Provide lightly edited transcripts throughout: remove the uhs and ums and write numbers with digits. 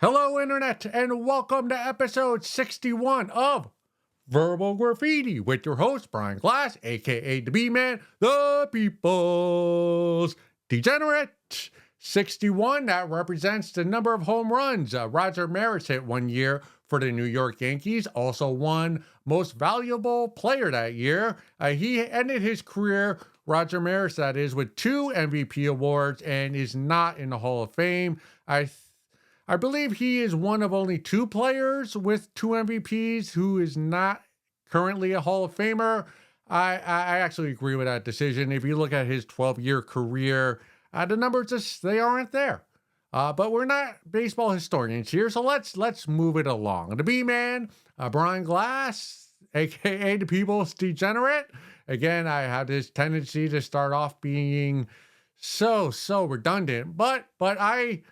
Hello, Internet, and welcome to episode 61 of Verbal Graffiti with your host, Brian Glass, aka the B-Man, the People's Degenerate. 61, that represents the number of home runs Roger Maris hit one year for the New York Yankees. Also won Most Valuable Player that year. He ended his career, Roger Maris, that is, with 2 MVP awards and is not in the Hall of Fame. I believe he is one of only 2 players with 2 MVPs who is not currently a Hall of Famer. I actually agree with that decision. If you look at his 12-year career, the numbers just they aren't there. But we're not baseball historians here, so let's move it along. The B-Man, Brian Glass, aka the People's Degenerate. Again, I have this tendency to start off being so redundant, but I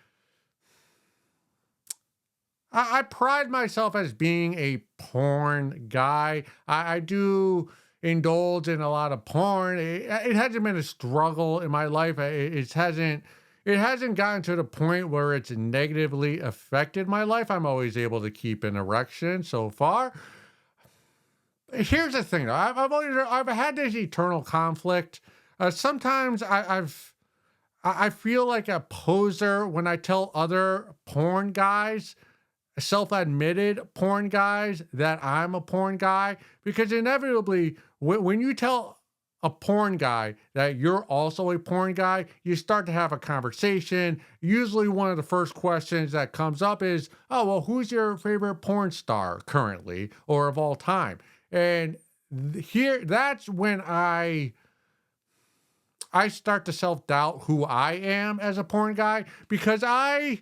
pride myself as being a porn guy. I do indulge in a lot of porn. It hasn't been a struggle in my life. It hasn't gotten to the point where it's negatively affected my life. I'm always able to keep an erection so far. Here's the thing, though. I've had this eternal conflict. Sometimes I feel like a poser when I tell other porn guys, self-admitted porn guys, that I'm a porn guy, because inevitably when you tell a porn guy that you're also a porn guy, you start to have a conversation. Usually one of the first questions that comes up is, oh, well, who's your favorite porn star currently or of all time? And that's when I start to self-doubt who I am as a porn guy, because I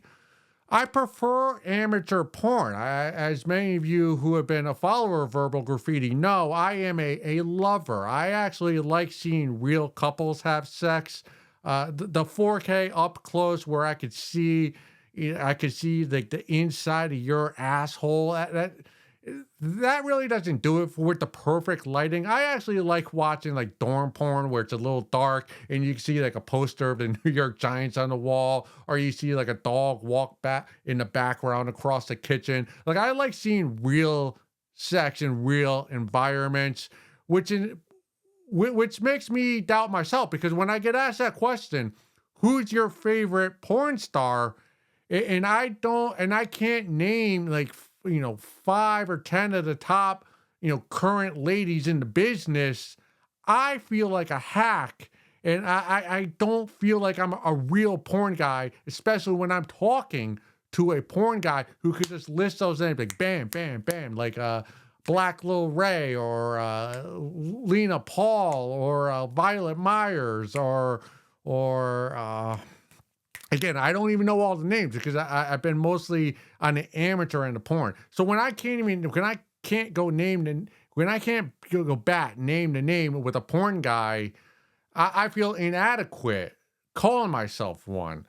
prefer amateur porn. As many of you who have been a follower of Verbal Graffiti know, I am a lover. I actually like seeing real couples have sex. The 4K up close where I could see, the inside of your asshole. That really doesn't do it with the perfect lighting. I actually like watching like dorm porn where it's a little dark and you can see like a poster of the New York Giants on the wall, or you see like a dog walk back in the background across the kitchen. Like, I like seeing real sex in real environments, which makes me doubt myself, because when I get asked that question, who's your favorite porn star? And I can't name like 5 or 10 of the top, current ladies in the business. I feel like a hack, and I don't feel like I'm a real porn guy, especially when I'm talking to a porn guy who could just list those names like bam, bam, bam, like Black Lil Ray, or Lena Paul, or Violet Myers, or again, I don't even know all the names because I've been mostly on the amateur end of porn. So when I can't go name the name with a porn guy, I feel inadequate calling myself one.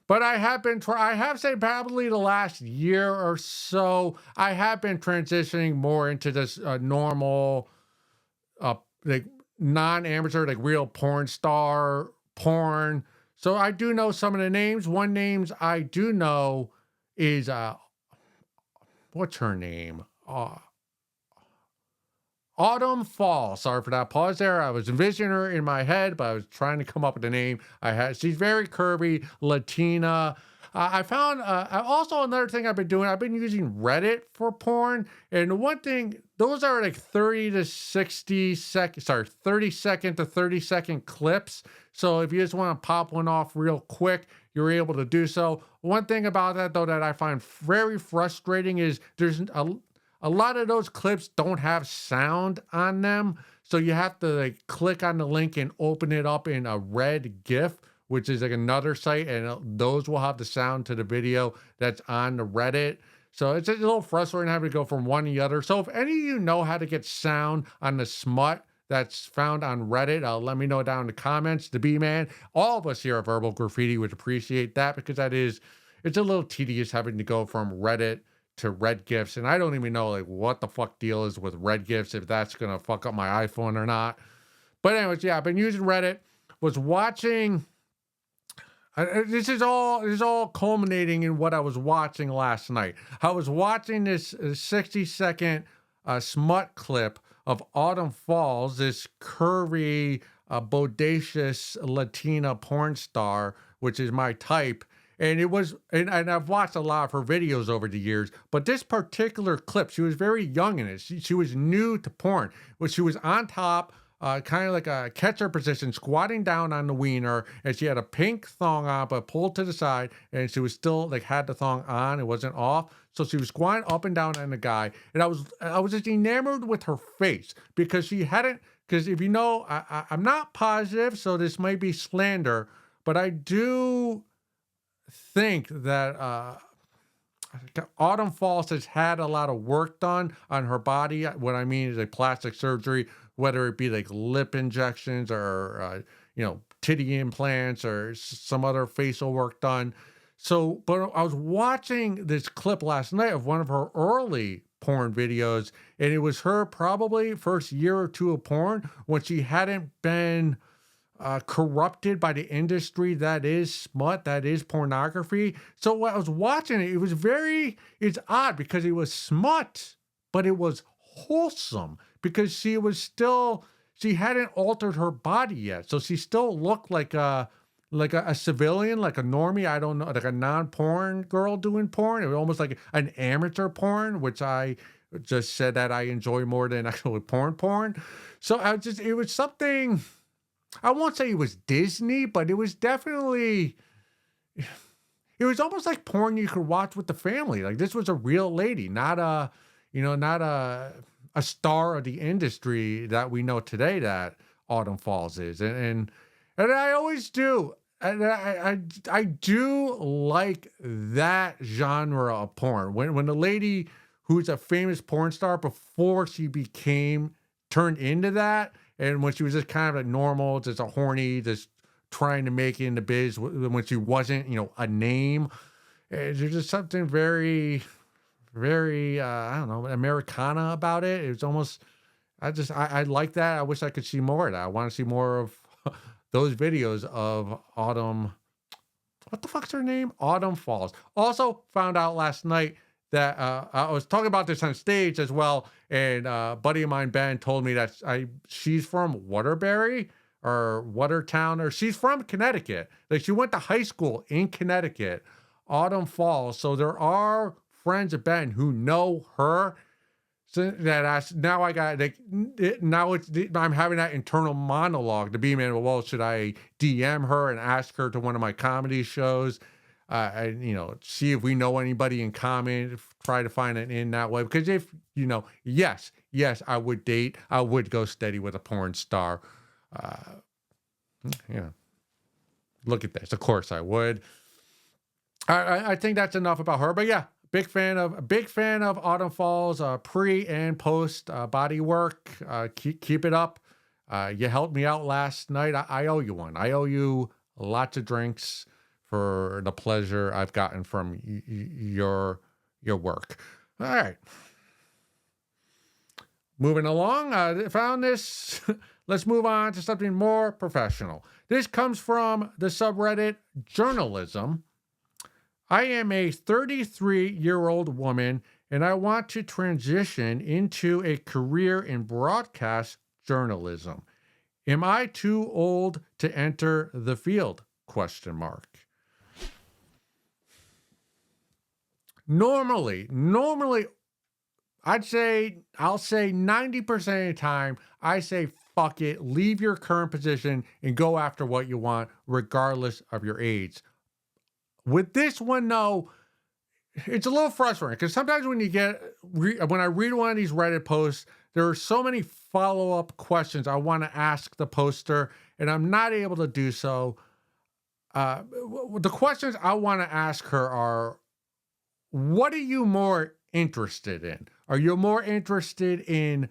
But I have said probably the last year or so, I have been transitioning more into this normal, uh, like non-amateur, like real porn star porn. So I do know some of the names. One names I do know is what's her name? Autumn Fall. Sorry for that pause there. I was envisioning her in my head, but I was trying to come up with a name. She's very curvy, Latina. I found also another thing I've been doing. I've been using Reddit for porn, and one thing, those are like 30 to 60 second, 30-second to 30-second clips. So if you just want to pop one off real quick, you're able to do so. One thing about that, though, that I find very frustrating is there's a lot of those clips don't have sound on them. So you have to like click on the link and open it up in a red GIF, which is like another site, and those will have the sound to the video that's on the Reddit. So it's a little frustrating having to go from one to the other. So if any of you know how to get sound on the smut that's found on Reddit, let me know down in the comments. The B-Man, all of us here at Verbal Graffiti would appreciate that, because it's a little tedious having to go from Reddit to red gifs, and I don't even know like what the fuck deal is with red gifs, if that's gonna fuck up my iPhone or not. But anyways, yeah, I've been using Reddit. Was watching This is all culminating in what I was watching last night. I was watching this 60-second smut clip of Autumn Falls, this curvy, bodacious Latina porn star, which is my type. And and I've watched a lot of her videos over the years, but this particular clip, she was very young in it. She was new to porn, but she was on top, kind of like a catcher position, squatting down on the wiener, and she had a pink thong on, but pulled to the side, and she was still like had the thong on, it wasn't off. So she was squatting up and down on the guy, and I was just enamored with her face because she hadn't. Because if you know, I'm not positive, so this might be slander, but I do think that Autumn Falls has had a lot of work done on her body. What I mean is like plastic surgery, whether it be like lip injections or titty implants or some other facial work done. So, but I was watching this clip last night of one of her early porn videos, and it was her probably first year or two of porn when she hadn't been corrupted by the industry that is smut, that is pornography. So when I was watching it, it's odd because it was smut, but it was wholesome because she hadn't altered her body yet. So she still looked like a civilian, like a normie, I don't know, like a non-porn girl doing porn. It was almost like an amateur porn, which I just said that I enjoy more than actually porn. So it was something. I won't say it was Disney, but it was definitely, it was almost like porn you could watch with the family. Like this was a real lady, not a star of the industry that we know today that Autumn Falls is. And I always do. And I do like that genre of porn. When the lady who's a famous porn star before she became turned into that, and when she was just kind of like normal, just a horny, just trying to make it in the biz when she wasn't, a name. There's just something very, very, I don't know, Americana about it. It was almost, I like that. I wish I could see more of that. I want to see more of those videos of Autumn. What the fuck's her name? Autumn Falls. Also found out last night that I was talking about this on stage as well, and a buddy of mine, Ben, told me that she's from Waterbury or Watertown, or she's from Connecticut. Like she went to high school in Connecticut, Autumn Falls. So there are friends of Ben who know her. So now I got like I'm having that internal monologue to be man. Well, should I DM her and ask her to one of my comedy shows? And see if we know anybody in common. Try to find it in that way because if yes, I would date. I would go steady with a porn star. Yeah, look at this. Of course, I would. I think that's enough about her. But yeah. Big fan of Autumn Falls pre and post body work. Keep it up. You helped me out last night. I owe you one. I owe you lots of drinks for the pleasure I've gotten from your work. All right. Moving along. I found this. Let's move on to something more professional. This comes from the subreddit Journalism. I am a 33-year-old woman, and I want to transition into a career in broadcast journalism. Am I too old to enter the field? Question mark. Normally, I'll say 90% of the time, I say, fuck it, leave your current position and go after what you want, regardless of your age. With this one, though, it's a little frustrating because sometimes when I read one of these Reddit posts, there are so many follow-up questions I want to ask the poster, and I'm not able to do so. The questions I want to ask her are, what are you more interested in? Are you more interested in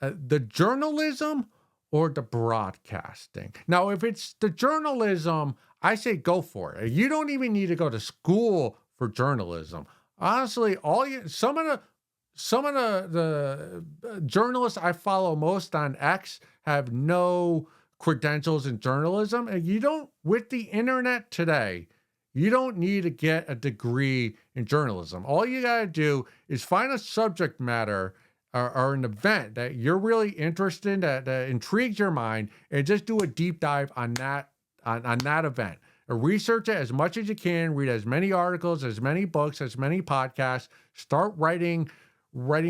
the journalism or the broadcasting? Now, if it's the journalism, I say go for it. You don't even need to go to school for journalism. Honestly, some of the journalists I follow most on X have no credentials in journalism. And you don't, with the internet today, you don't need to get a degree in journalism. All you got to do is find a subject matter or an event that you're really interested in, that intrigues your mind, and just do a deep dive on on that event. Research it as much as you can, read as many articles, as many books, as many podcasts, start writing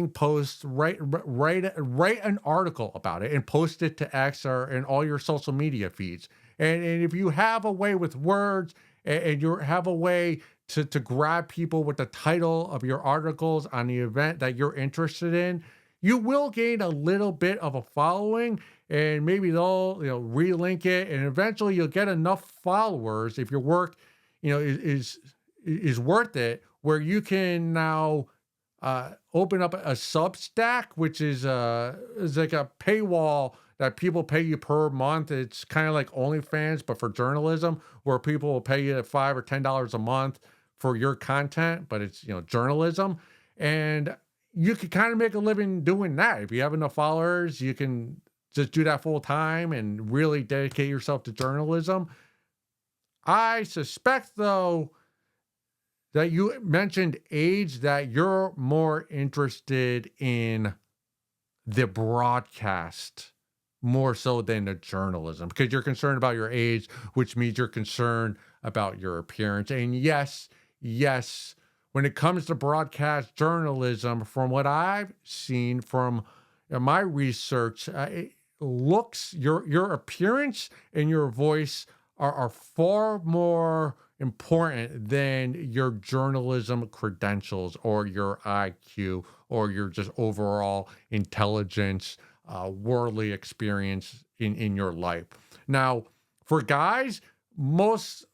posts, write an article about it and post it to X or in all your social media feeds. And if you have a way with words and you have a way to grab people with the title of your articles on the event that you're interested in, you will gain a little bit of a following, and maybe they'll relink it, and eventually you'll get enough followers if your work is worth it, where you can now open up a Substack, which is like a paywall that people pay you per month. It's kind of like OnlyFans, but for journalism, where people will pay you $5 or $10 a month for your content, but it's journalism, and you can kind of make a living doing that. If you have enough followers, you can just do that full time and really dedicate yourself to journalism. I suspect, though, that you mentioned age, that you're more interested in the broadcast more so than the journalism, because you're concerned about your age, which means you're concerned about your appearance. And yes, when it comes to broadcast journalism, from what I've seen from my research, it looks your appearance and your voice are far more important than your journalism credentials or your IQ or your just overall intelligence, worldly experience in your life. Now, for guys, most,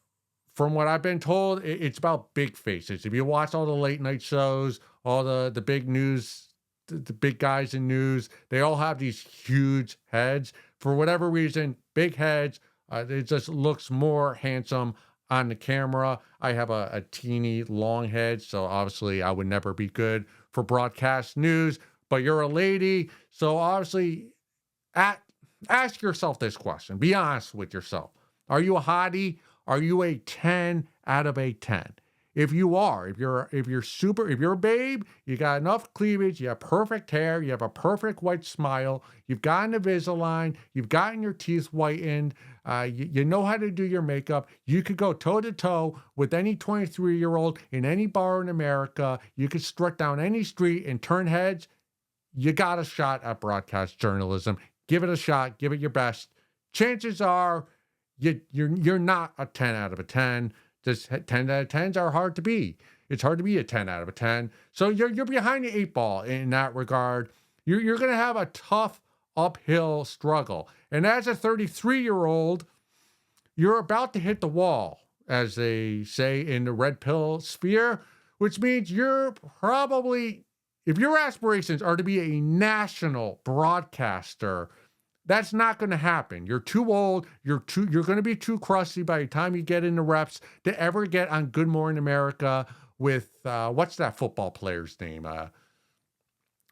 from what I've been told, it's about big faces. If you watch all the late night shows, all the big news, the big guys in news, they all have these huge heads. For whatever reason, big heads, it just looks more handsome on the camera. I have a teeny long head, so obviously I would never be good for broadcast news, but you're a lady, so obviously ask yourself this question. Be honest with yourself. Are you a hottie? Are you a 10 out of a 10? If you are, if you're a babe, you got enough cleavage, you have perfect hair, you have a perfect white smile, you've gotten Invisalign, you've gotten your teeth whitened, you know how to do your makeup, you could go toe to toe with any 23-year-old in any bar in America, you could strut down any street and turn heads, you got a shot at broadcast journalism. Give it a shot, give it your best. Chances are you're not a 10 out of a 10. Just 10 out of 10s are hard to be. It's hard to be a 10 out of a 10. So you're behind the eight ball in that regard. You're going to have a tough uphill struggle. And as a 33-year-old, you're about to hit the wall, as they say in the red pill sphere, which means you're probably, if your aspirations are to be a national broadcaster, that's not going to happen. You're too old. You're going to be too crusty by the time you get into reps to ever get on Good Morning America with what's that football player's name?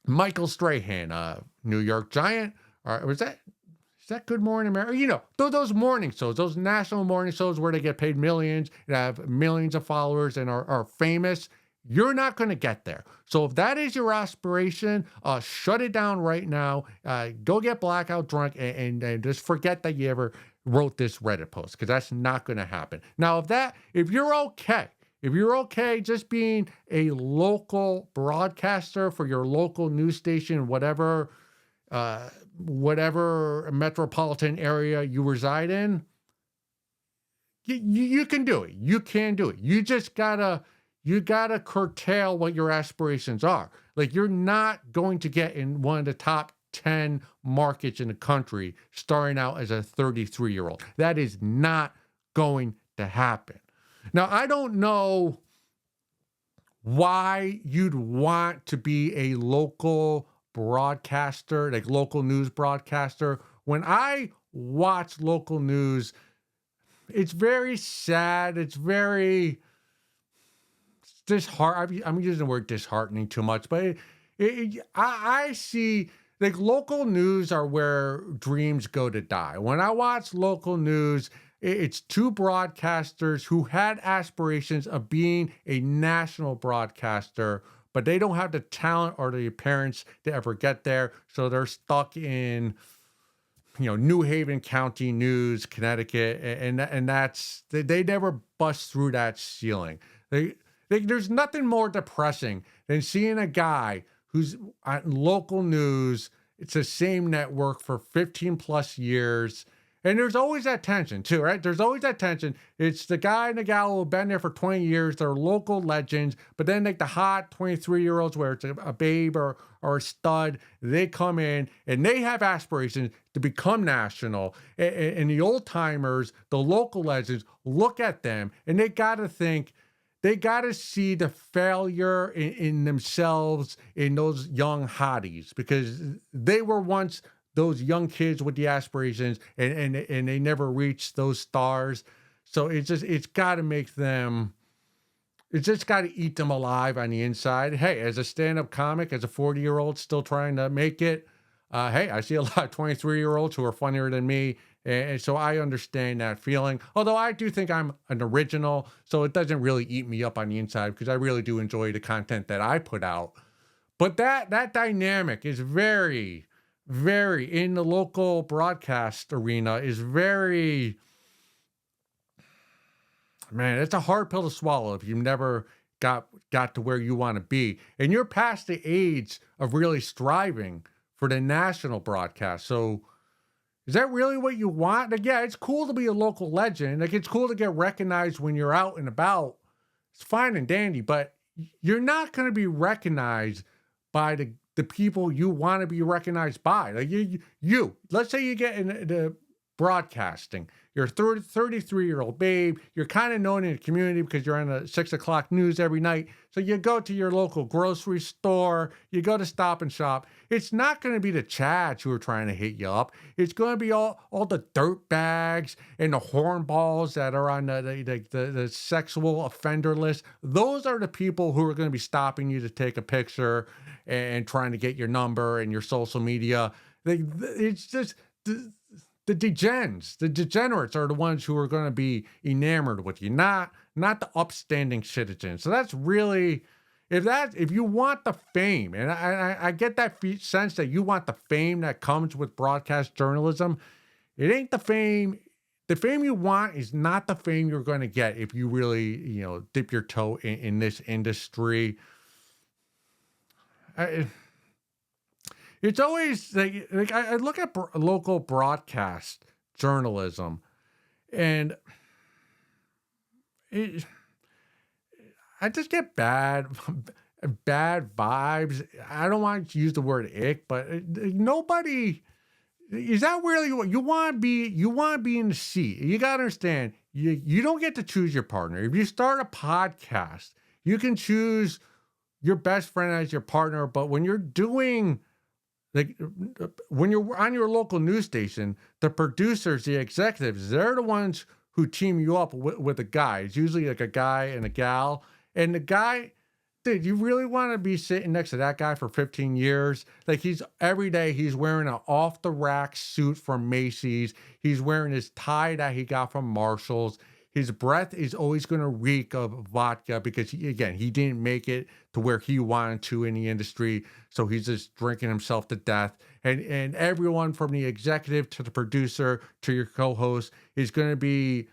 Michael Strahan, New York Giant. Or is that Good Morning America? Those morning shows, those national morning shows where they get paid millions and have millions of followers and are famous. You're not going to get there. So if that is your aspiration, shut it down right now. Go get blackout drunk and just forget that you ever wrote this Reddit post, because that's not going to happen. Now, if you're okay just being a local broadcaster for your local news station, whatever metropolitan area you reside in, you can do it. You can do it. You gotta curtail what your aspirations are. Like, you're not going to get in one of the top 10 markets in the country starting out as a 33-year-old. That is not going to happen. Now, I don't know why you'd want to be a local broadcaster, like local news broadcaster. When I watch local news, it's very sad. It's very I'm using the word disheartening too much, but I see like local news are where dreams go to die. When I watch local news, it's two broadcasters who had aspirations of being a national broadcaster, but they don't have the talent or the appearance to ever get there. So they're stuck in, New Haven County News, Connecticut, and they never bust through that ceiling. There's nothing more depressing than seeing a guy who's on local news. It's the same network for 15 plus years. And there's always that tension too, right? There's always that tension. It's the guy and the gal who have been there for 20 years. They're local legends, but then like the hot 23-year-olds where it's a babe or a stud, they come in and they have aspirations to become national. And the old timers, the local legends, look at them and they got to see the failure in themselves in those young hotties because they were once those young kids with the aspirations and they never reached those stars. So it's got to make them, it's just got to eat them alive on the inside. Hey, as a stand-up comic, as a 40-year-old still trying to make it, hey, I see a lot of 23-year-olds who are funnier than me. And so I understand that feeling. Although I do think I'm an original, so it doesn't really eat me up on the inside because I really do enjoy the content that I put out. But that dynamic is very, very in the local broadcast arena is very, man, it's a hard pill to swallow if you never got to where you want to be. And you're past the age of really striving for the national broadcast. So is that really what you want? Like, yeah, it's cool to be a local legend. Like, it's cool to get recognized when you're out and about. It's fine and dandy, but you're not going to be recognized by the people you want to be recognized by. Like let's say you get into broadcasting. You're a 33-year-old babe. You're kind of known in the community because you're on the 6 o'clock news every night. So you go to your local grocery store. You go to Stop and Shop. It's not going to be the chads who are trying to hit you up. It's going to be all the dirt bags and the hornballs that are on the sexual offender list. Those are the people who are going to be stopping you to take a picture and trying to get your number and your social media. It's just the degenerates are the ones who are going to be enamored with you, not the upstanding citizens. So that's really, if you want the fame, and I get that sense that you want the fame that comes with broadcast journalism, it ain't the fame. The fame you want is not the fame you're going to get if you really, dip your toe in this industry. It's always like I look at local broadcast journalism, and I just get bad vibes. I don't want to use the word ick, but nobody is that really what you want to be. You want to be in the seat. You got to understand. You don't get to choose your partner. If you start a podcast, you can choose your best friend as your partner, but when you're doing like when you're on your local news station, the producers, the executives, they're the ones who team you up with a guy. It's usually like a guy and a gal. And the guy, dude, you really want to be sitting next to that guy for 15 years? Like every day he's wearing an off the rack suit from Macy's. He's wearing his tie that he got from Marshall's. His breath is always going to reek of vodka because he didn't make it to where he wanted to in the industry. So he's just drinking himself to death. And everyone from the executive to the producer to your co-host is going to be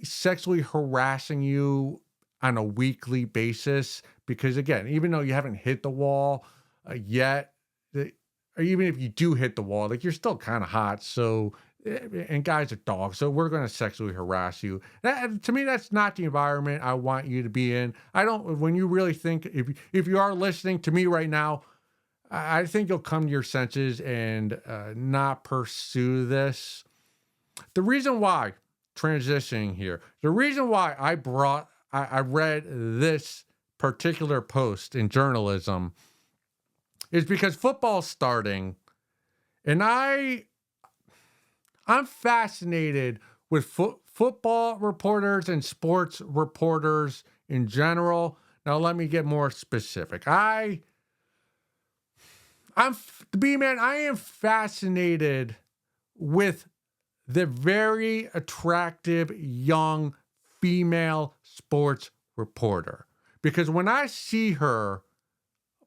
sexually harassing you on a weekly basis. Because again, even though you haven't hit the wall yet, or even if you do hit the wall, like you're still kind of hot. So and guys are dogs, so we're going to sexually harass you. To me, that's not the environment I want you to be in. I don't. When you really think, if you are listening to me right now, I think you'll come to your senses and not pursue this. The reason why, transitioning here, the reason why I read this particular post in journalism is because football's starting, and I'm fascinated with football reporters and sports reporters in general. Now, let me get more specific. I the B man, I am fascinated with the very attractive young female sports reporter. Because when I see her,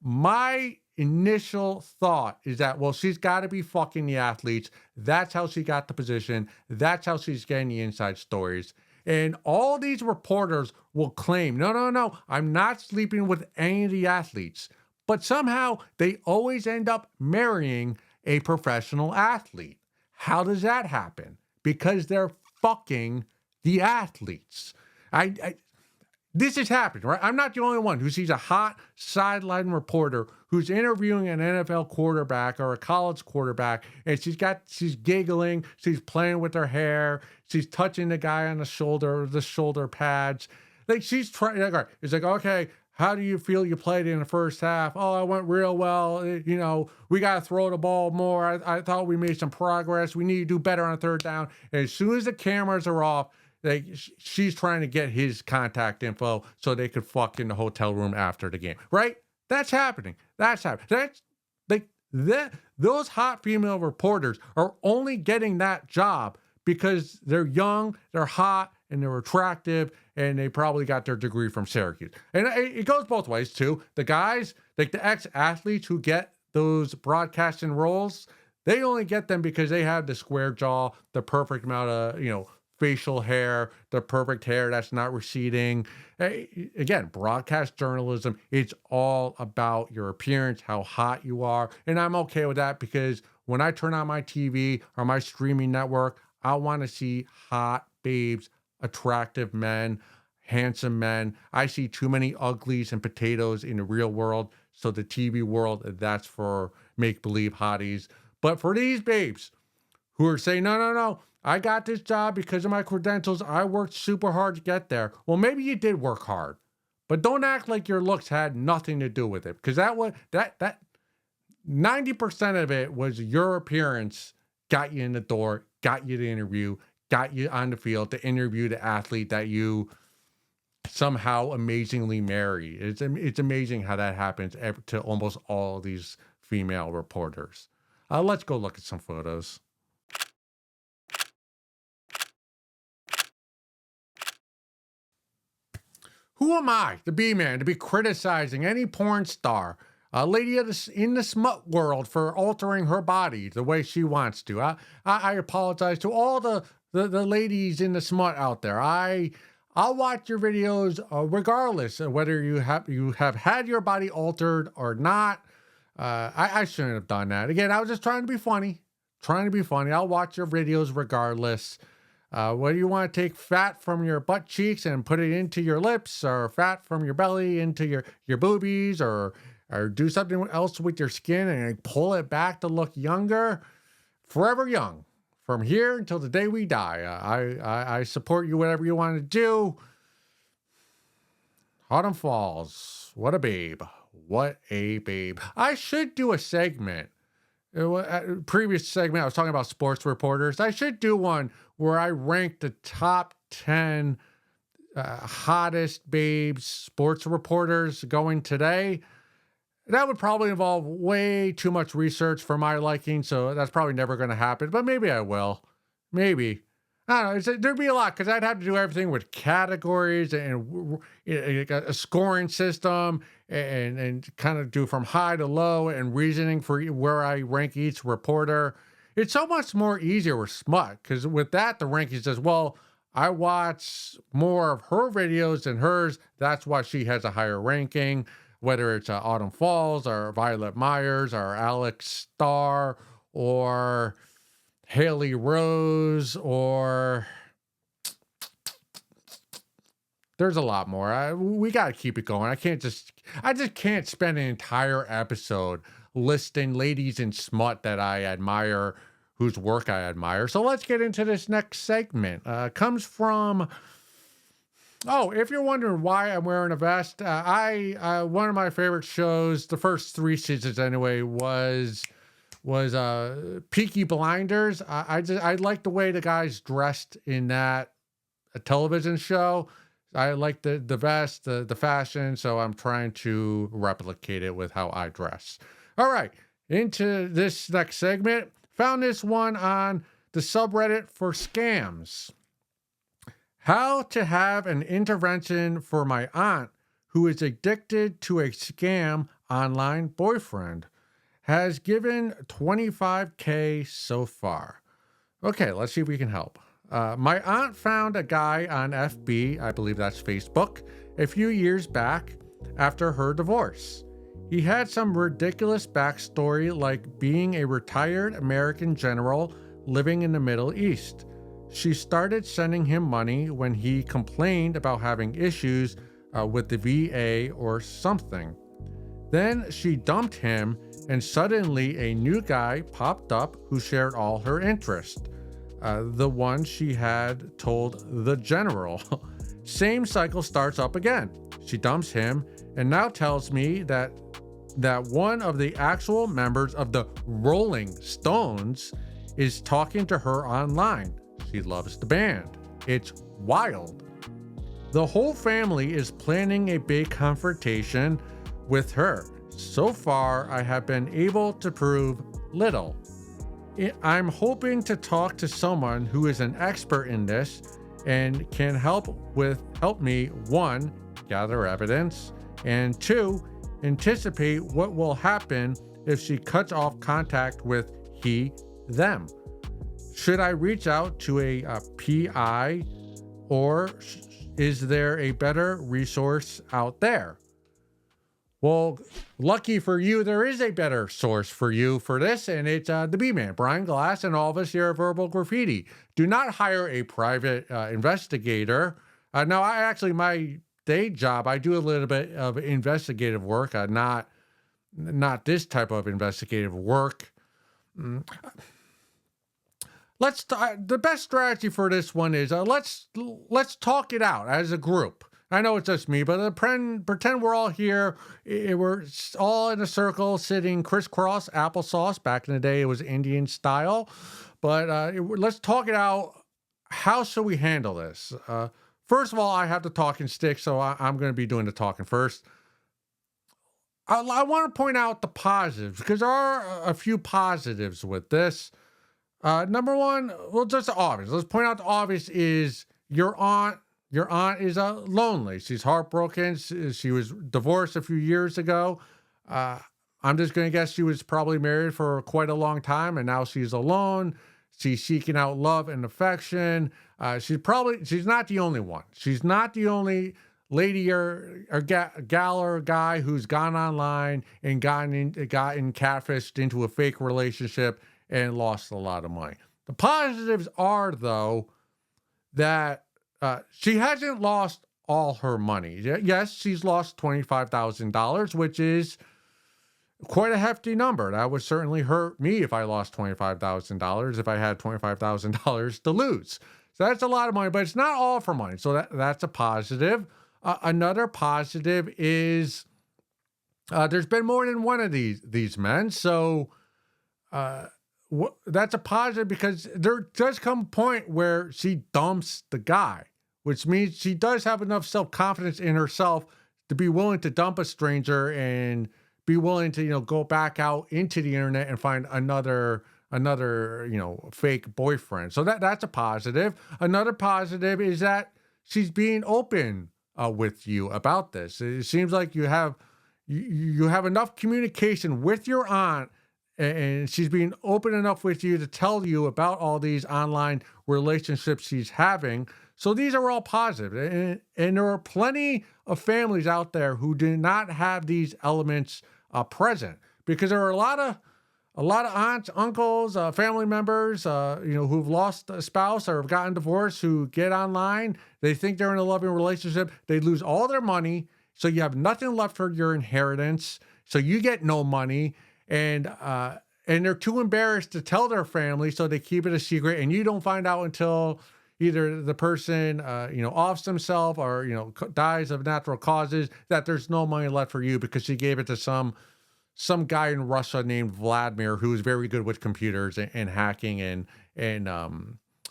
my initial thought is that, well, she's got to be fucking the athletes. That's how she got the position. That's how she's getting the inside stories. And all these reporters will claim, no, no, no, I'm not sleeping with any of the athletes. But somehow they always end up marrying a professional athlete. How does that happen? Because they're fucking the athletes. This is happening, right? I'm not the only one who sees a hot sideline reporter who's interviewing an NFL quarterback or a college quarterback, and she's giggling, she's playing with her hair, she's touching the guy on the shoulder pads. Like she's trying, it's like, okay, how do you feel you played in the first half? Oh, I went real well. We got to throw the ball more. I thought we made some progress. We need to do better on third down. And as soon as the cameras are off, she's trying to get his contact info so they could fuck in the hotel room after the game, right? That's happening. That's like those hot female reporters are only getting that job because they're young, they're hot, and they're attractive, and they probably got their degree from Syracuse. And it goes both ways too. The guys, like the ex-athletes who get those broadcasting roles, they only get them because they have the square jaw, the perfect amount of, facial hair, the perfect hair that's not receding. Again, broadcast journalism, it's all about your appearance, how hot you are. And I'm okay with that because when I turn on my TV or my streaming network, I want to see hot babes, attractive men, handsome men. I see too many uglies and potatoes in the real world. So the TV world, that's for make-believe hotties. But for these babes who are saying, no, no, no, I got this job because of my credentials. I worked super hard to get there. Well, maybe you did work hard, but don't act like your looks had nothing to do with it. Because that 90% of it was your appearance got you in the door, got you the interview, got you on the field to interview the athlete that you somehow amazingly marry. It's amazing how that happens to almost all of these female reporters. Let's go look at some photos. Who am I, the B-man, to be criticizing any porn star, a lady in the smut world for altering her body the way she wants to? I apologize to all the ladies in the smut out there. I'll watch your videos regardless of whether you have had your body altered or not. I shouldn't have done that. Again, I was just trying to be funny. I'll watch your videos regardless. Whether you want to take fat from your butt cheeks and put it into your lips, or fat from your belly into your boobies, or do something else with your skin and pull it back to look younger, forever young, from here until the day we die. I support you, whatever you want to do. Autumn Falls, what a babe. What a babe. I should do a segment. Previous segment, I was talking about sports reporters. I should do one where I rank the top 10 hottest babes sports reporters going today. That would probably involve way too much research for my liking, so that's probably never going to happen, but maybe I will. Maybe. I don't know. There'd be a lot because I'd have to do everything with categories and a scoring system and kind of do from high to low and reasoning for where I rank each reporter. It's so much more easier with smut because with that, the ranking says, well, I watch more of her videos than hers. That's why she has a higher ranking, whether it's Autumn Falls or Violet Myers or Alex Starr or Haley Rose, or there's a lot more. We got to keep it going. I just can't spend an entire episode listing ladies in smut that I admire, whose work I admire. So let's get into this next segment. Comes from, if you're wondering why I'm wearing a vest, one of my favorite shows, the first 3 seasons anyway, was Peaky Blinders. I like the way the guys dressed in that television show. I like the vest, the fashion, so I'm trying to replicate it with how I dress. All right, into this next segment. Found this one on the subreddit for scams. How to have an intervention for my aunt who is addicted to a scam online boyfriend. Has given 25K so far. Okay, let's see if we can help. My aunt found a guy on FB, I believe that's Facebook, a few years back after her divorce. He had some ridiculous backstory like being a retired American general living in the Middle East. She started sending him money when he complained about having issues with the VA or something. Then she dumped him, and suddenly a new guy popped up who shared all her interests. The one she had told the general. Same cycle starts up again. She dumps him and now tells me that one of the actual members of the Rolling Stones is talking to her online. She loves the band. It's wild. The whole family is planning a big confrontation with her. So far, I have been able to prove little. I'm hoping to talk to someone who is an expert in this and can help me, one, gather evidence, and two, anticipate what will happen if she cuts off contact with them. Should I reach out to a PI, or is there a better resource out there? Well, lucky for you, there is a better source for you for this, and it's the B-Man, Brian Glass, and all of us here at Verbal Graffiti. Do not hire a private investigator. Now, my day job, I do a little bit of investigative work, not this type of investigative work. The best strategy for this one is let's talk it out as a group. I know it's just me, but pretend we're all here. We're all in a circle, sitting crisscross applesauce. Back in the day, it was Indian style. But let's talk it out. How should we handle this? First of all, I have the talking stick, so I'm going to be doing the talking first. I want to point out the positives, because there are a few positives with this. Number one, well, just the obvious. Let's point out the obvious is your aunt. Your aunt is lonely. She's heartbroken. She was divorced a few years ago. I'm just going to guess she was probably married for quite a long time, and now she's alone. She's seeking out love and affection. She's not the only one. She's not the only lady or gal or guy who's gone online and gotten catfished into a fake relationship and lost a lot of money. The positives are, though, that she hasn't lost all her money. Yes, she's lost $25,000, which is quite a hefty number. That would certainly hurt me if I lost $25,000, if I had $25,000 to lose. So that's a lot of money, but it's not all for money. So that's a positive. Another positive is there's been more than one of these men. So that's a positive, because there does come a point where she dumps the guy, which means she does have enough self-confidence in herself to be willing to dump a stranger and be willing to, go back out into the internet and find another, fake boyfriend. So that's a positive. Another positive is that she's being open with you about this. It seems like you have enough communication with your aunt, and she's being open enough with you to tell you about all these online relationships she's having. So these are all positive. And there are plenty of families out there who do not have these elements present, because there are a lot of aunts, uncles, family members, who've lost a spouse or have gotten divorced, who get online. They think they're in a loving relationship. They lose all their money. So you have nothing left for your inheritance. So you get no money. And they're too embarrassed to tell their family, so they keep it a secret. And you don't find out until either the person, offs themselves or, dies of natural causes, that there's no money left for you because she gave it to some guy in Russia named Vladimir, who is very good with computers and hacking and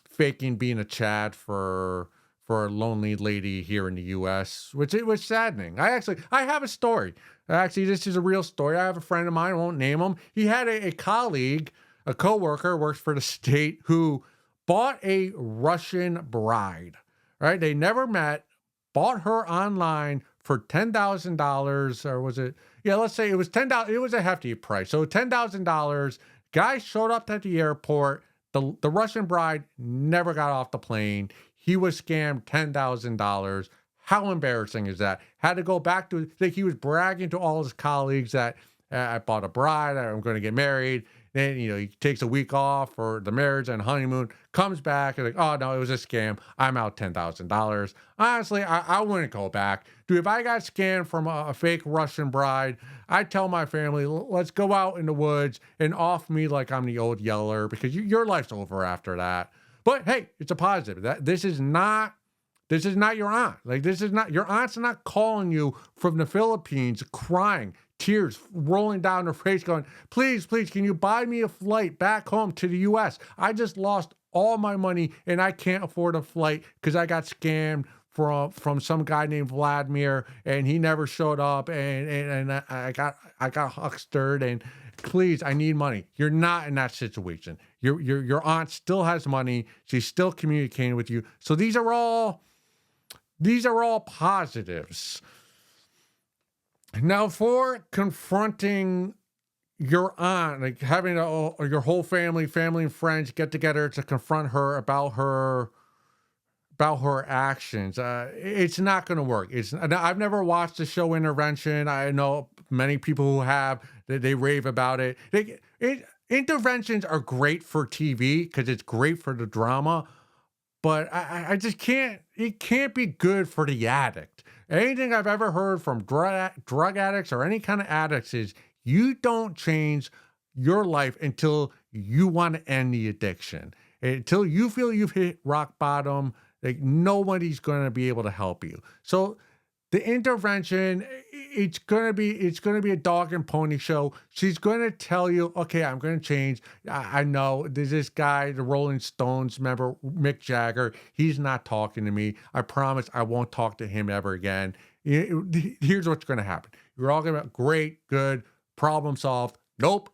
faking being a Chad for for a lonely lady here in the US, which it was saddening. I have a story. Actually, this is a real story. I have a friend of mine, I won't name him. He had a colleague, a coworker, works for the state, who bought a Russian bride. Right? They never met, bought her online for $10,000, or was it? Yeah, let's say it was $10,000. It was a hefty price. So $10,000. Guy showed up at the airport. The Russian bride never got off the plane. He was scammed $10,000. How embarrassing is that? Had to go back to, like, he was bragging to all his colleagues that I bought a bride, I'm going to get married. Then, he takes a week off for the marriage and honeymoon, comes back and like, oh no, it was a scam. I'm out $10,000. Honestly, I wouldn't go back. Dude, if I got scammed from a fake Russian bride, I'd tell my family, let's go out in the woods and off me like I'm the old yeller, because your life's over after that. But hey, it's a positive. This is not your aunt. Like, this is not, your aunt's not calling you from the Philippines crying, tears rolling down her face going, please, can you buy me a flight back home to the US? I just lost all my money and I can't afford a flight because I got scammed from some guy named Vladimir and he never showed up and I got huckstered, and please, I need money. You're not in that situation. Your aunt still has money. She's still communicating with you. So these are all positives. Now, for confronting your aunt, like having your whole family and friends get together to confront her about her actions, it's not going to work. I've never watched the show Intervention. I know many people who have. They rave about it. Interventions are great for TV because it's great for the drama, but I just can't. It can't be good for the addict. Anything I've ever heard from drug addicts or any kind of addicts is you don't change your life until you want to end the addiction. Until you feel you've hit rock bottom, like, nobody's going to be able to help you. So the intervention, it's going to be a dog and pony show. She's going to tell you, okay, I'm going to change. I know there's this guy, the Rolling Stones member, Mick Jagger. He's not talking to me. I promise I won't talk to him ever again. Here's what's going to happen. You're all going to be great, good, problem solved. Nope.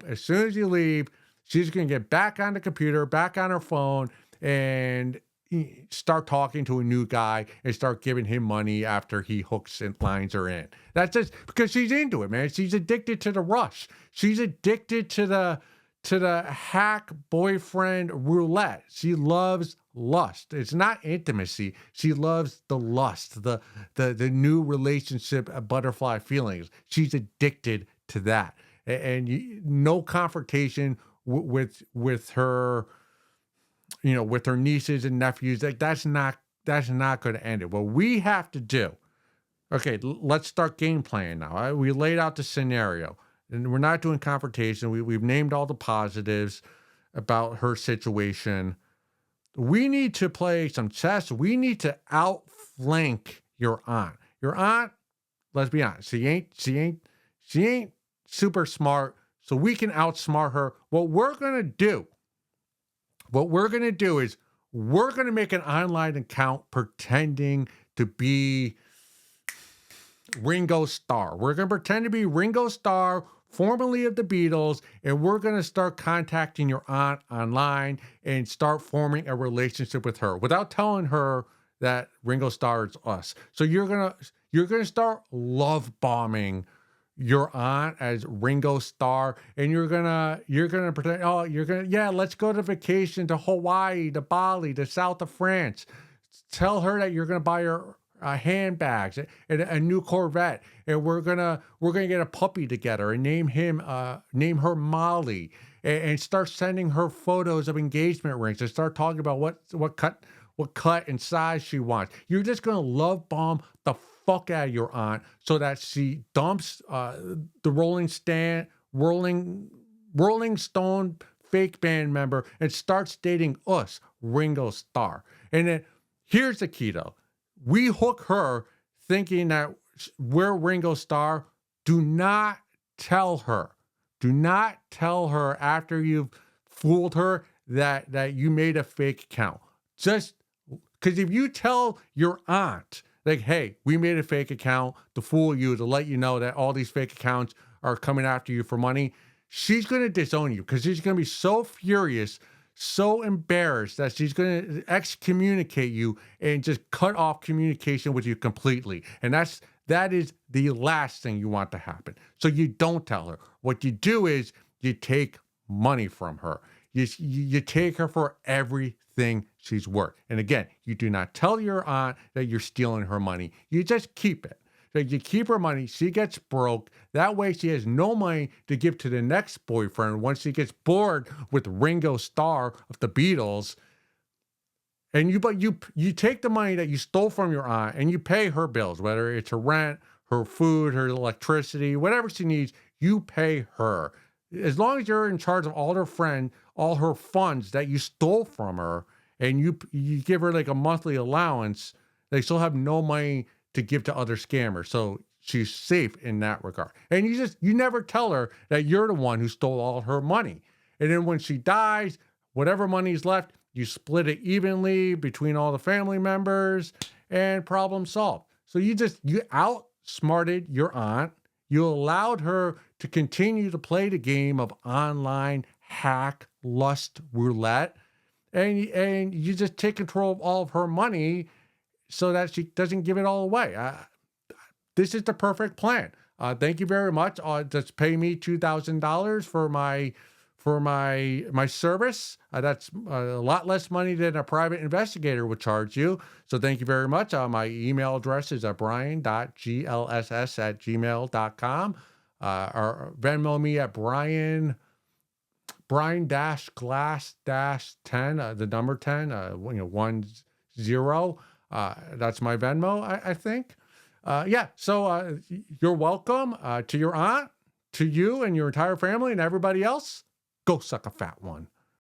As soon as you leave, she's going to get back on the computer, back on her phone, and start talking to a new guy and start giving him money after he hooks and lines her in. That's just because she's into it, man. She's addicted to the rush. She's addicted to the hack boyfriend roulette. She loves lust. It's not intimacy. She loves the lust, the new relationship butterfly feelings. She's addicted to that. And no confrontation with her, with her nieces and nephews. Like, that's not going to end it. What we have to do, okay, let's start game playing now. Right? We laid out the scenario, and we're not doing confrontation. We've named all the positives about her situation. We need to play some chess. We need to outflank your aunt. Your aunt, let's be honest, she ain't super smart, so we can outsmart her. What we're gonna do is we're gonna make an online account pretending to be Ringo Starr. We're gonna pretend to be Ringo Starr, formerly of the Beatles, and we're gonna start contacting your aunt online and start forming a relationship with her without telling her that Ringo Starr is us. So you're gonna start love bombing your aunt as Ringo Starr, and you're gonna pretend, let's go to vacation to Hawaii, to Bali, to south of France. Tell her that you're gonna buy her handbags and a new Corvette, and we're gonna get a puppy together and name her Molly, and start sending her photos of engagement rings and start talking about what cut and size she wants. You're just gonna love bomb the fuck out of your aunt so that she dumps the Rolling Stone fake band member and starts dating us, Ringo Starr. And then here's the key though. We hook her thinking that we're Ringo Starr. Do not tell her. Do not tell her after you've fooled her that you made a fake account. Just Because if you tell your aunt, like, hey, we made a fake account to fool you, to let you know that all these fake accounts are coming after you for money, she's going to disown you because she's going to be so furious, so embarrassed that she's going to excommunicate you and just cut off communication with you completely. And that is the last thing you want to happen. So you don't tell her. What you do is you take money from her. You take her for everything she's worth. And again, you do not tell your aunt that you're stealing her money. You just keep it. So you keep her money. She gets broke. That way she has no money to give to the next boyfriend once she gets bored with Ringo Starr of the Beatles. And but you take the money that you stole from your aunt and you pay her bills, whether it's her rent, her food, her electricity, whatever she needs, you pay her. As long as you're in charge of all her funds that you stole from her, and you give her like a monthly allowance, they still have no money to give to other scammers. So she's safe in that regard. And you never tell her that you're the one who stole all her money. And then when she dies, whatever money's left, you split it evenly between all the family members and problem solved. So you outsmarted your aunt. You allowed her to continue to play the game of online hack lust roulette, and you just take control of all of her money so that she doesn't give it all away. This is the perfect plan. Thank you very much. Just pay me $2,000 for my service. That's a lot less money than a private investigator would charge you. So thank you very much. My email address is brian.glss@gmail.com. Or Venmo me at Brian-Glass-10, the number 10, 10. That's my Venmo, I think. So you're welcome to your aunt, to you and your entire family and everybody else. Go suck a fat one.